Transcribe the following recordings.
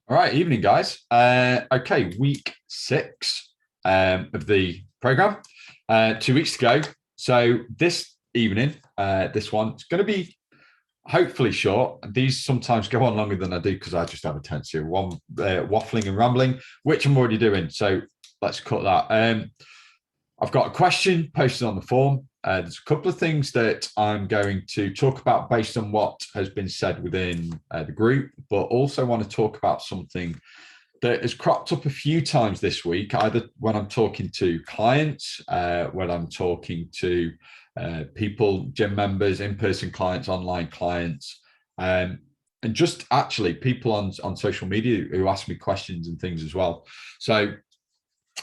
All right, evening, guys. Okay, week 6 of the program. 2 weeks to go. So this evening, this one's going to be hopefully short. These sometimes go on longer than I do because I just have a tendency of waffling and rambling, which I'm already doing. So let's cut that. I've got a question posted on the form. There's a couple of things that I'm going to talk about based on what has been said within the group, but also want to talk about something that has cropped up a few times this week, either when I'm talking to clients, when I'm talking to people, gym members, in-person clients, online clients, and just actually people on social media who ask me questions and things as well. So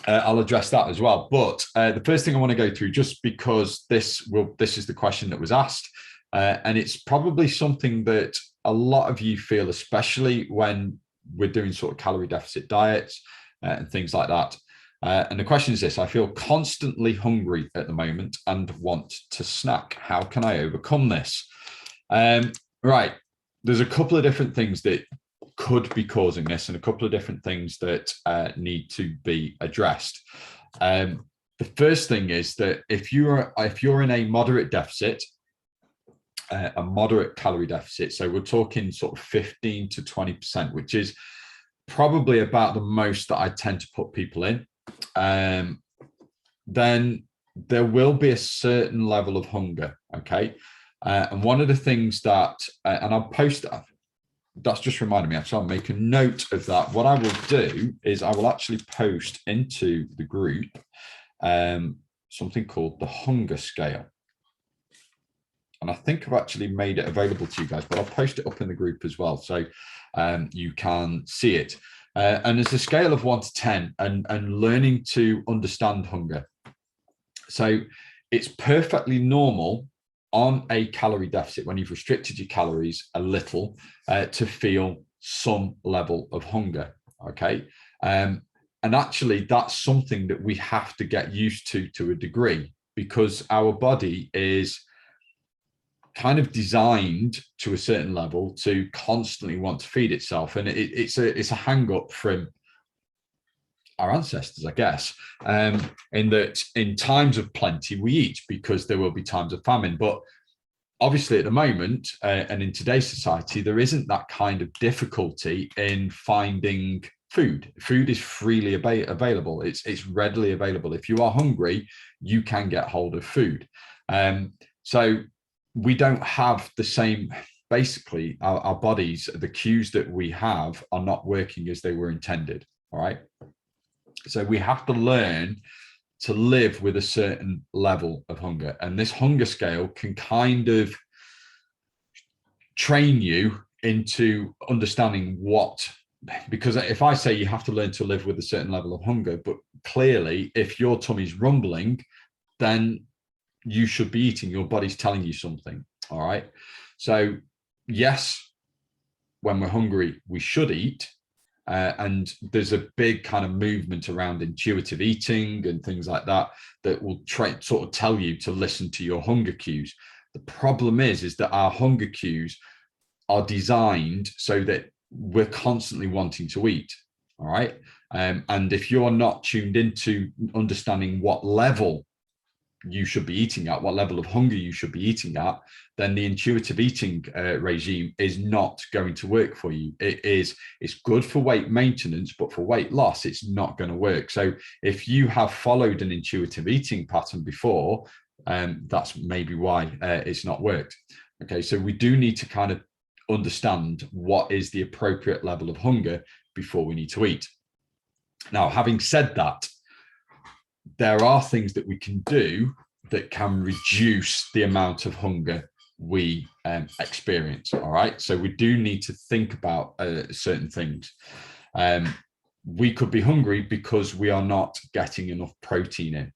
I'll address that as well. But the first thing I want to go through, just because this is the question that was asked, and it's probably something that a lot of you feel, especially when we're doing sort of calorie deficit diets and things like that. And the question is this: I feel constantly hungry at the moment and want to snack. How can I overcome this? Right. There's a couple of different things that could be causing this, and a couple of different things that need to be addressed. The first thing is that if you're in a moderate deficit, a moderate calorie deficit, so we're talking sort of 15 to 20%, which is probably about the most that I tend to put people in, then there will be a certain level of hunger. Okay. And one of the things that, and I'll post that, that's just reminded me, actually, I'll make a note of that. What I will do is I will actually post into the group something called the hunger scale. And I think I've actually made it available to you guys, but I'll post it up in the group as well, so you can see it. And there's a scale of 1 to 10 and learning to understand hunger. So it's perfectly normal on a calorie deficit, when you've restricted your calories a little, to feel some level of hunger. Okay. And actually, that's something that we have to get used to a degree, because our body is kind of designed to a certain level to constantly want to feed itself. And it's a hang up from our ancestors, I guess, in that in times of plenty we eat, because there will be times of famine. But obviously at the moment, and in today's society, there isn't that kind of difficulty in finding food. Food is freely available. It's readily available. If you are hungry, you can get hold of food. So we don't have the same, basically our bodies, the cues that we have are not working as they were intended. All right. So we have to learn to live with a certain level of hunger. And this hunger scale can kind of train you into understanding what, because if I say you have to learn to live with a certain level of hunger, but clearly if your tummy's rumbling, then you should be eating. Your body's telling you something. All right. So yes, when we're hungry, we should eat. And there's a big kind of movement around intuitive eating and things like that that will sort of tell you to listen to your hunger cues. The problem is that our hunger cues are designed so that we're constantly wanting to eat. All right. And if you're not tuned into understanding what level you should be eating at, what level of hunger you should be eating at, then the intuitive eating regime is not going to work for you. It's good for weight maintenance, but for weight loss, it's not going to work. So if you have followed an intuitive eating pattern before, that's maybe why it's not worked. Okay, so we do need to kind of understand what is the appropriate level of hunger before we need to eat. Now, having said that, there are things that we can do that can reduce the amount of hunger we experience. All right. So we do need to think about certain things. We could be hungry because we are not getting enough protein in.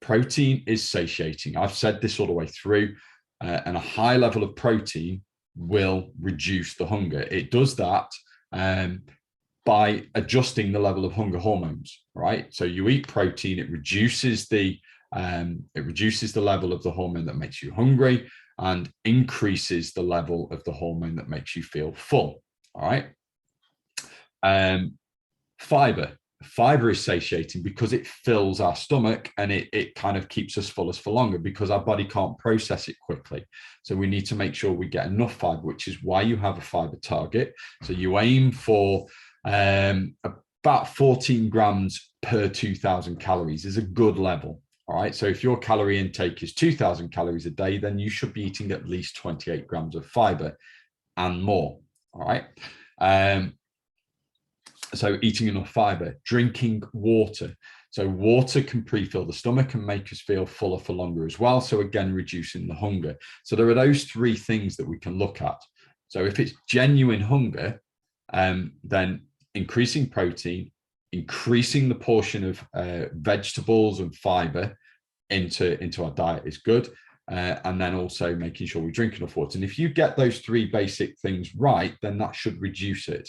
Protein is satiating. I've said this all the way through, and a high level of protein will reduce the hunger. It does that by adjusting the level of hunger hormones, right? So you eat protein, it reduces the level of the hormone that makes you hungry and increases the level of the hormone that makes you feel full. All right. Fiber. Fiber is satiating because it fills our stomach and it kind of keeps us fullest for longer because our body can't process it quickly. So we need to make sure we get enough fiber, which is why you have a fiber target. So you aim for about 14 grams per 2,000 calories is a good level. All right. So if your calorie intake is 2,000 calories a day, then you should be eating at least 28 grams of fiber and more. All right. So eating enough fiber, drinking water. So water can pre-fill the stomach and make us feel fuller for longer as well. So again, reducing the hunger. So there are those three things that we can look at. So if it's genuine hunger, then increasing protein, increasing the portion of vegetables and fiber into our diet is good. And then also making sure we drink enough water. And if you get those three basic things right, then that should reduce it.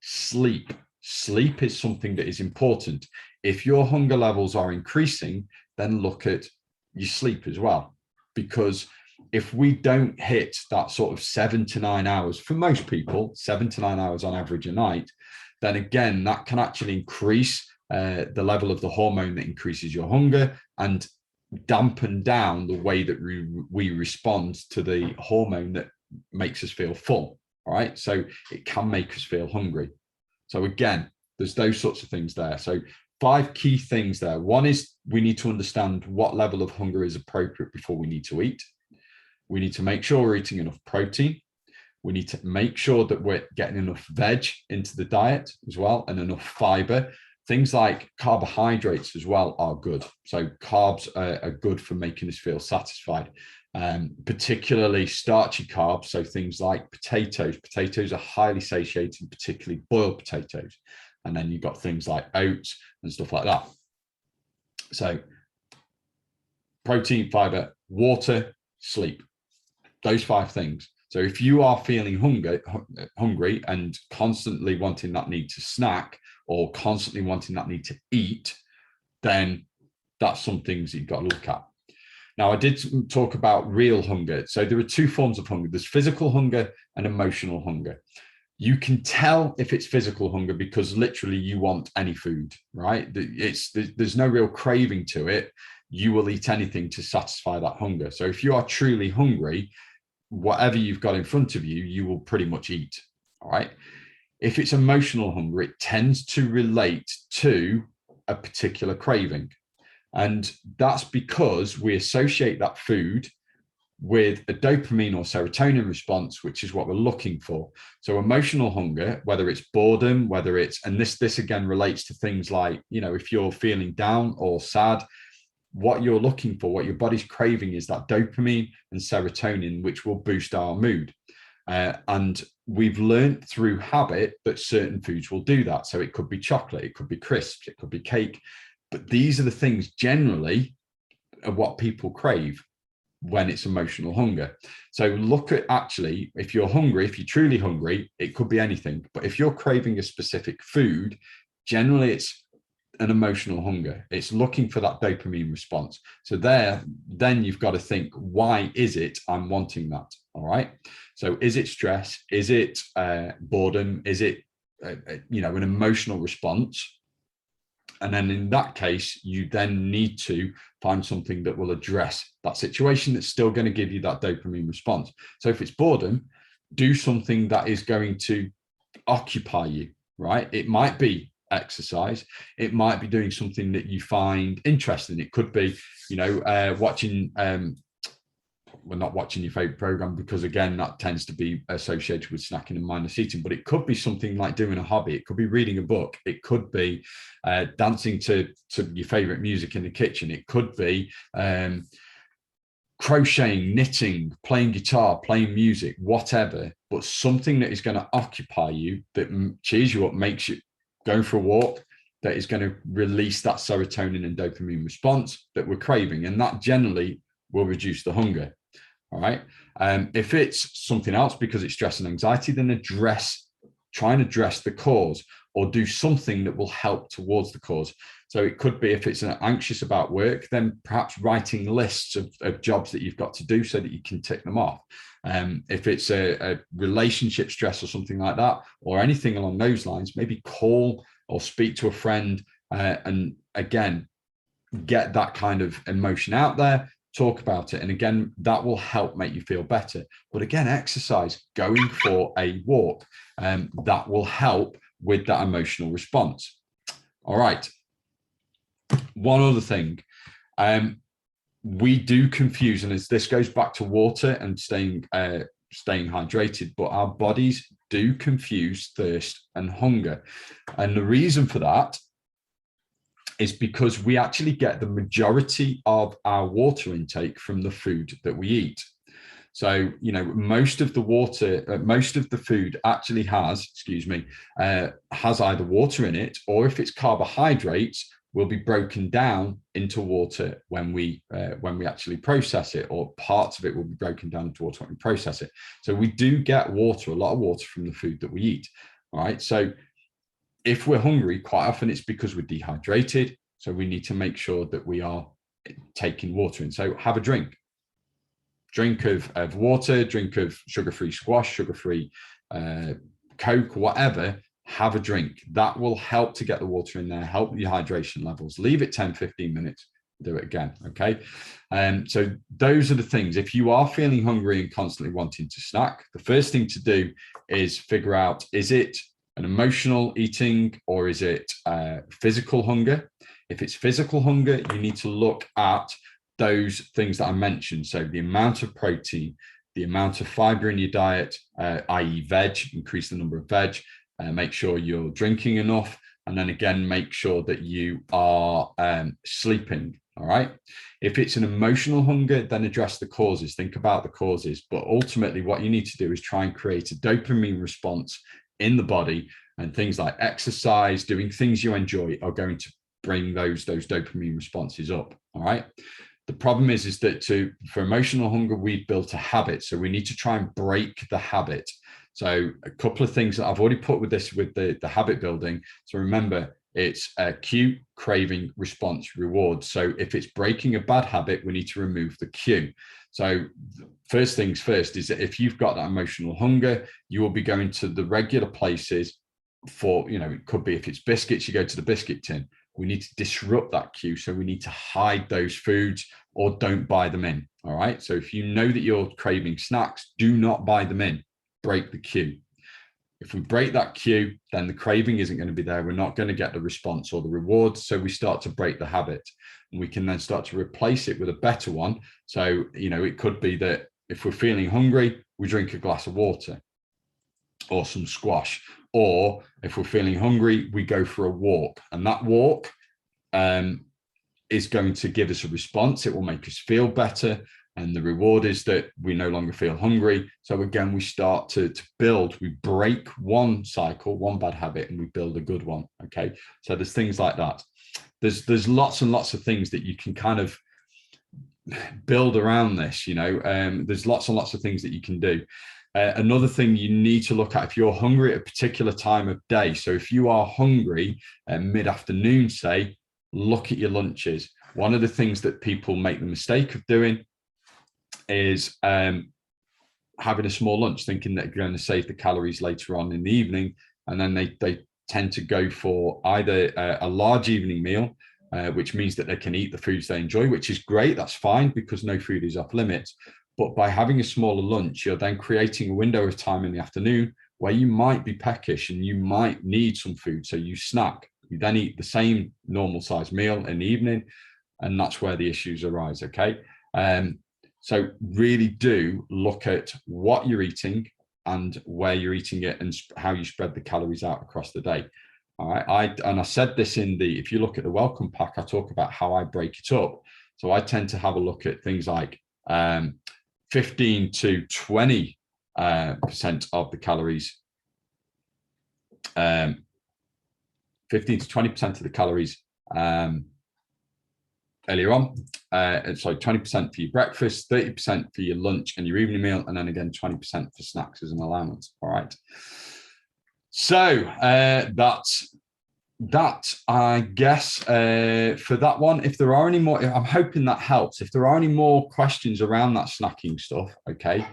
Sleep. Sleep is something that is important. If your hunger levels are increasing, then look at your sleep as well. Because if we don't hit that sort of 7 to 9 hours, for most people, 7 to 9 hours on average a night, then again, that can actually increase the level of the hormone that increases your hunger and dampen down the way that we respond to the hormone that makes us feel full. All right. So it can make us feel hungry. So again, there's those sorts of things there. So 5 key things there. One is we need to understand what level of hunger is appropriate before we need to eat. We need to make sure we're eating enough protein. We need to make sure that we're getting enough veg into the diet as well and enough fiber. Things like carbohydrates as well are good. So carbs are good for making us feel satisfied, particularly starchy carbs. So things like potatoes. Potatoes are highly satiating, particularly boiled potatoes. And then you've got things like oats and stuff like that. So protein, fiber, water, sleep. Those 5 things. So if you are feeling hungry and constantly wanting that need to snack or constantly wanting that need to eat, then that's some things you've got to look at. Now, I did talk about real hunger. So there are 2 forms of hunger. There's physical hunger and emotional hunger. You can tell if it's physical hunger because literally you want any food, right? There's no real craving to it. You will eat anything to satisfy that hunger. So if you are truly hungry, whatever you've got in front of you, you will pretty much eat. All right. If it's emotional hunger, it tends to relate to a particular craving. And that's because we associate that food with a dopamine or serotonin response, which is what we're looking for. So emotional hunger, whether it's boredom, whether it's, and this again relates to things like, if you're feeling down or sad, what you're looking for, what your body's craving is that dopamine and serotonin, which will boost our mood. And we've learned through habit that certain foods will do that. So it could be chocolate, it could be crisps, it could be cake. But these are the things generally of what people crave when it's emotional hunger. So look at actually, if you're hungry, if you're truly hungry, it could be anything. But if you're craving a specific food, generally it's an emotional hunger. It's looking for that dopamine response. So then you've got to think, why is it I'm wanting that? All right. So is it stress? Is it boredom? Is it, an emotional response? And then in that case, you then need to find something that will address that situation that's still going to give you that dopamine response. So if it's boredom, do something that is going to occupy you, right? It might be exercise. It might be doing something that you find interesting. It could be, watching, not watching your favorite program, because again, that tends to be associated with snacking and mindless eating, but it could be something like doing a hobby. It could be reading a book. It could be dancing to your favorite music in the kitchen. It could be crocheting, knitting, playing guitar, playing music, whatever, but something that is going to occupy you, that cheers you up, makes you going for a walk, that is going to release that serotonin and dopamine response that we're craving. And that generally will reduce the hunger. All right. If it's something else because it's stress and anxiety, then try and address the cause or do something that will help towards the cause. So it could be, if it's anxious about work, then perhaps writing lists of jobs that you've got to do so that you can tick them off. If it's a relationship stress or something like that, or anything along those lines, maybe call or speak to a friend, and again, get that kind of emotion out there, talk about it. And again, that will help make you feel better. But again, exercise, going for a walk, that will help with that emotional response. All right. One other thing, we do confuse, and as this goes back to water and staying hydrated, but our bodies do confuse thirst and hunger. And the reason for that is because we actually get the majority of our water intake from the food that we eat. So, most of the water, most of the food actually has either water in it, or if it's carbohydrates, will be broken down into water when we actually process it, or parts of it will be broken down into water when we process it. So we do get water, a lot of water, from the food that we eat. All right. So if we're hungry, quite often it's because we're dehydrated. So we need to make sure that we are taking water in. So have a drink of water, drink of sugar-free squash, sugar-free Coke, whatever. Have a drink. That will help to get the water in there, help the hydration levels. Leave it 10, 15 minutes, do it again, okay? So those are the things. If you are feeling hungry and constantly wanting to snack, the first thing to do is figure out, is it an emotional eating, or is it physical hunger? If it's physical hunger, you need to look at those things that I mentioned. So the amount of protein, the amount of fiber in your diet, i.e. veg, increase the number of veg, make sure you're drinking enough, and then again, make sure that you are sleeping, all right? If it's an emotional hunger, then address the causes, think about the causes, but ultimately what you need to do is try and create a dopamine response in the body, and things like exercise, doing things you enjoy, are going to bring those dopamine responses up, all right? The problem is that for emotional hunger, we've built a habit, so we need to try and break the habit. So a couple of things that I've already put with the habit building. So remember, it's a cue, craving, response, reward. So if it's breaking a bad habit, we need to remove the cue. So first things first is that if you've got that emotional hunger, you will be going to the regular places for, it could be, if it's biscuits, you go to the biscuit tin. We need to disrupt that cue. So we need to hide those foods or don't buy them in. All right. So if you know that you're craving snacks, do not buy them in. Break the cue. If we break that cue, then the craving isn't going to be there. We're not going to get the response or the reward. So we start to break the habit, and we can then start to replace it with a better one. So, it could be that if we're feeling hungry, we drink a glass of water or some squash, or if we're feeling hungry, we go for a walk, and that walk is going to give us a response. It will make us feel better. And the reward is that we no longer feel hungry. So again, we start to build, we break one cycle, one bad habit, and we build a good one. Okay. So there's things like that. There's lots and lots of things that you can kind of build around this, there's lots and lots of things that you can do. Another thing you need to look at, if you're hungry at a particular time of day. So if you are hungry mid-afternoon, say, look at your lunches. One of the things that people make the mistake of doing is having a small lunch, thinking that you're going to save the calories later on in the evening. And then they tend to go for either a large evening meal, which means that they can eat the foods they enjoy, which is great. That's fine, because no food is off limits. But by having a smaller lunch, you're then creating a window of time in the afternoon where you might be peckish and you might need some food. So you snack, you then eat the same normal size meal in the evening. And that's where the issues arise. Okay. So really do look at what you're eating and where you're eating it, and how you spread the calories out across the day. All right. I said this if you look at the welcome pack, I talk about how I break it up. So I tend to have a look at things like 15 to 20% of the calories, 15 to 20% of the calories earlier on. So 20% for your breakfast, 30% for your lunch and your evening meal, and then again 20% for snacks as an allowance. All right. So that's that, I guess, for that one. If there are any more, I'm hoping that helps. If there are any more questions around that snacking stuff, okay,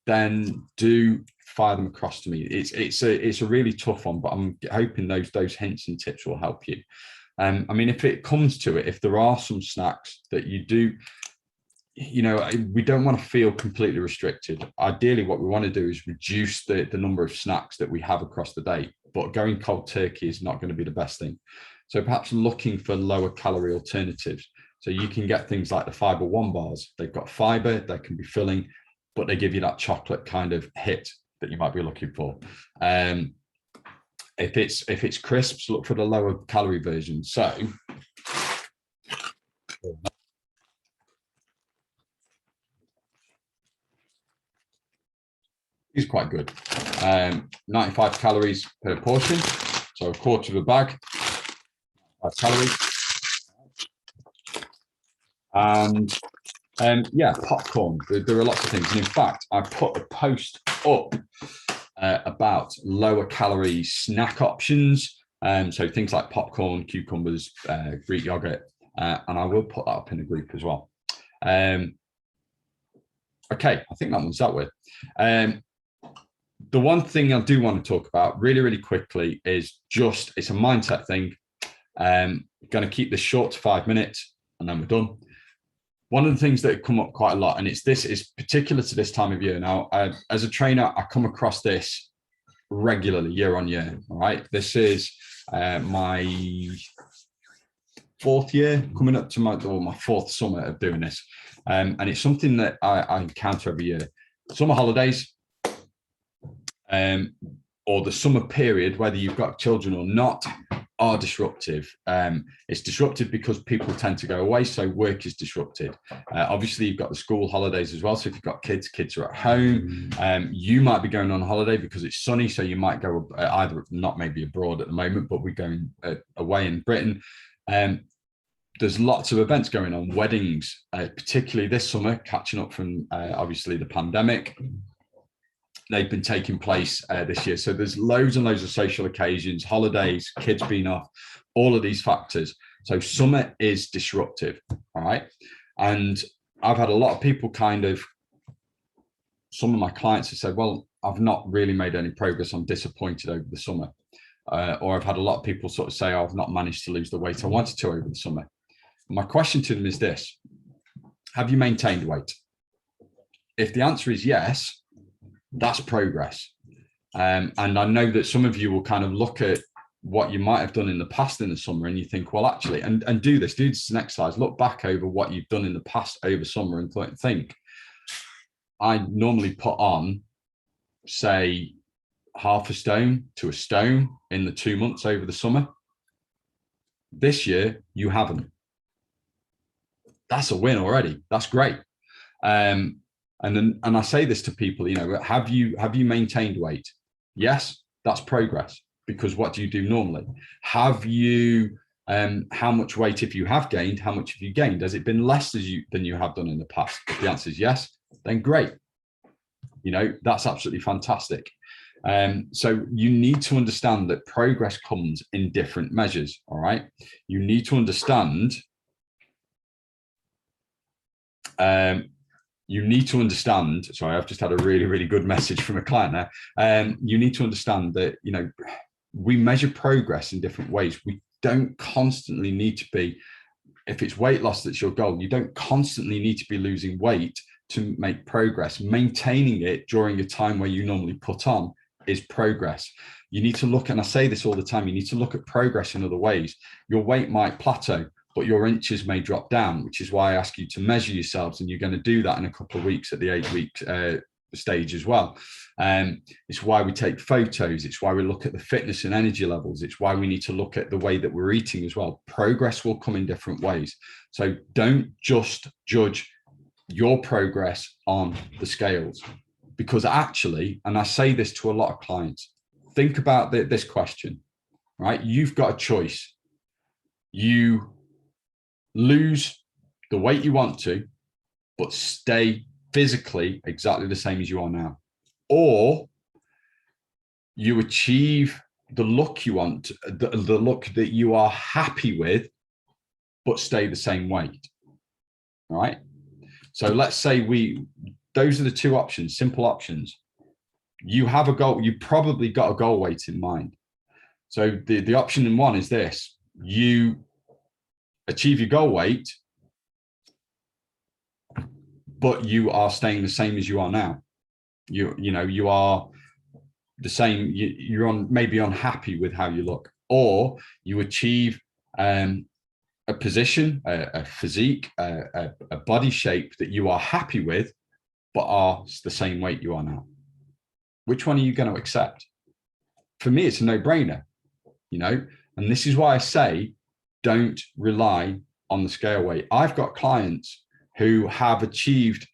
then do fire them across to me. It's a really tough one, but I'm hoping those hints and tips will help you. I mean, if it comes to it, if there are some snacks that you do, you know, we don't want to feel completely restricted. Ideally, what we want to do is reduce the number of snacks that we have across the day, but going cold turkey is not going to be the best thing. So perhaps looking for lower calorie alternatives. So you can get things like the Fiber One bars. They've got fiber, they can be filling, but they give you that chocolate kind of hit that you might be looking for. If it's crisps, look for the lower calorie version. So is quite good. 95 calories per portion, so a quarter of a bag, 5 calories. And yeah, popcorn. There are lots of things. And in fact, I put a post up about lower calorie snack options. So things like popcorn, cucumbers, Greek yogurt, and I will put that up in the group as well. Okay, I think that one's dealt with. The one thing I do want to talk about really, really quickly is just, it's a mindset thing. Going to keep this short to 5 minutes and then we're done. One of the things that come up quite a lot, and this is particular to this time of year now, as a trainer, I come across this regularly year on year. All right. This is my 4th year, coming up to my 4th summer of doing this. And it's something that I encounter every year. Summer holidays, or the summer period, whether you've got children or not, are disruptive. It's disruptive because people tend to go away, so work is disrupted. Obviously, you've got the school holidays as well. So if you've got kids are at home. You might be going on holiday because it's sunny, so you might go either, not maybe abroad at the moment, but we're going away in Britain. There's lots of events going on, weddings, particularly this summer, catching up from obviously the pandemic. They've been taking place this year. So there's loads and loads of social occasions, holidays, kids being off, all of these factors. So summer is disruptive, all right? And I've had a lot of people some of my clients have said, well, I've not really made any progress. I'm disappointed over the summer. Or I've had a lot of people sort of say, oh, I've not managed to lose the weight I wanted to over the summer. My question to them is this: have you maintained weight? If the answer is yes, that's progress. And I know that some of you will kind of look at what you might have done in the past in the summer and you think, well, actually, and do this as an exercise, look back over what you've done in the past over summer and think, I normally put on, say, half a stone to a stone in the 2 months over the summer. This year, you haven't. That's a win already. That's great. And I say this to people, you know, have you maintained weight? Yes, that's progress, because what do you do normally? Have you, how much weight, if you have gained, how much have you gained? Has it been less than you have done in the past? If the answer is yes, then great. You know, that's absolutely fantastic. So you need to understand that progress comes in different measures. All right. You need to understand, sorry, I've just had a really, really good message from a client there. You need to understand that, you know, we measure progress in different ways. We don't constantly need to be, if it's weight loss that's your goal, you don't constantly need to be losing weight to make progress. Maintaining it during a time where you normally put on is progress. You need to look, and I say this all the time, you need to look at progress in other ways. Your weight might plateau, but your inches may drop down, which is why I ask you to measure yourselves, and you're going to do that in a couple of weeks at the 8-week stage as well. It's why we take photos. It's why we look at the fitness and energy levels. It's why we need to look at the way that we're eating as well. Progress will come in different ways. So don't just judge your progress on the scales, because actually, and I say this to a lot of clients, think about this question, right? You've got a choice. You lose the weight you want to, but stay physically exactly the same as you are now. Or you achieve the look you want, the look that you are happy with, but stay the same weight. All right. So let's say those are the two options, simple options. You have a goal, you probably got a goal weight in mind. So the option in one is this: you achieve your goal weight, but you are staying the same as you are now. You are the same. You're maybe unhappy with how you look, or you achieve a position, a physique, a body shape that you are happy with, but are the same weight you are now. Which one are you going to accept? For me, it's a no-brainer, and this is why I say, don't rely on the scale weight. I've got clients who have achieved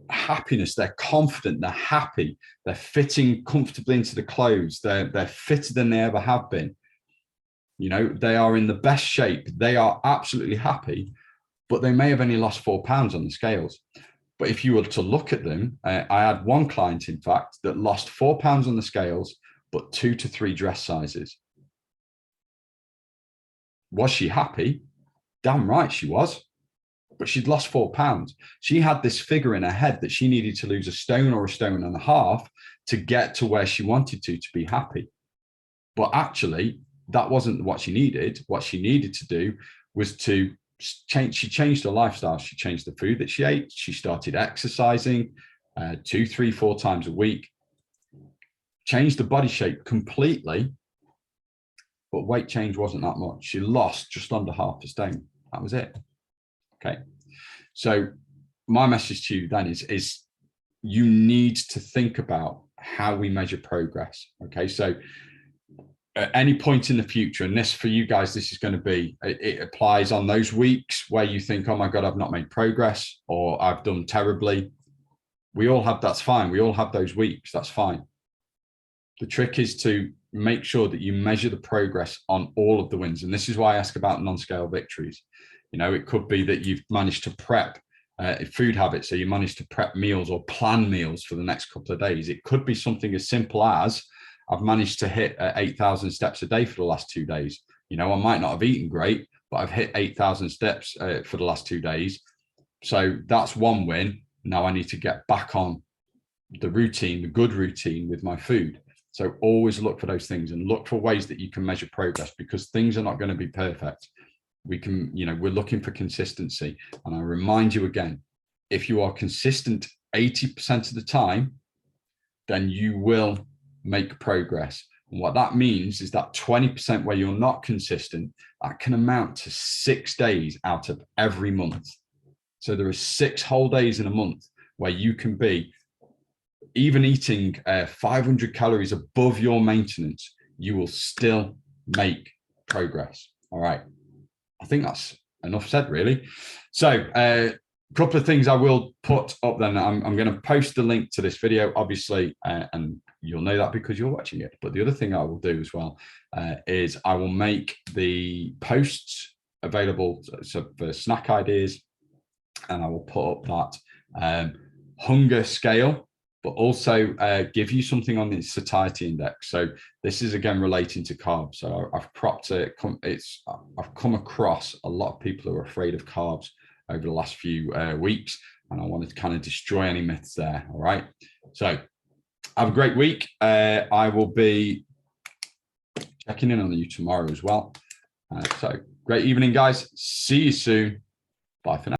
happiness. They're confident, they're happy, they're fitting comfortably into the clothes. They're fitter than they ever have been. They are in the best shape. They are absolutely happy, but they may have only lost 4 pounds on the scales. But if you were to look at them, I had one client, in fact, that lost 4 pounds on the scales, but 2 to 3 dress sizes. Was she happy? Damn right she was. But she'd lost 4 pounds. She had this figure in her head that she needed to lose a stone or a stone and a half to get to where she wanted to be happy. But actually, that wasn't what she needed. What she needed to do was to change. She changed her lifestyle. She changed the food that she ate. She started exercising 2, 3, 4 times a week, changed the body shape completely. But weight change wasn't that much. She lost just under half a stone. That was it. Okay. So my message to you then is you need to think about how we measure progress. Okay. So at any point in the future, and this for you guys, this is going to be, it applies on those weeks where you think, oh my God, I've not made progress, or I've done terribly. We all have, that's fine. We all have those weeks. That's fine. The trick is to make sure that you measure the progress on all of the wins. And this is why I ask about non-scale victories. It could be that you've managed to prep food habits. So you managed to prep meals or plan meals for the next couple of days. It could be something as simple as, I've managed to hit 8,000 steps a day for the last 2 days. I might not have eaten great, but I've hit 8,000 steps for the last 2 days. So that's one win. Now I need to get back on the routine, the good routine with my food. So always look for those things and look for ways that you can measure progress, because things are not going to be perfect. We're looking for consistency. And I remind you again, if you are consistent 80% of the time, then you will make progress. And what that means is that 20% where you're not consistent, that can amount to 6 days out of every month. So there are 6 whole days in a month where you can be even eating 500 calories above your maintenance, you will still make progress. All right. I think that's enough said, really. So a couple of things I will put up then. I'm going to post the link to this video, obviously, and you'll know that because you're watching it. But the other thing I will do as well is I will make the posts available for snack ideas, and I will put up that hunger scale, but also give you something on the satiety index. So this is again relating to carbs. So I've cropped it. I've come across a lot of people who are afraid of carbs over the last few weeks, and I wanted to kind of destroy any myths there. All right. So have a great week. I will be checking in on you tomorrow as well. So great evening, guys. See you soon. Bye for now.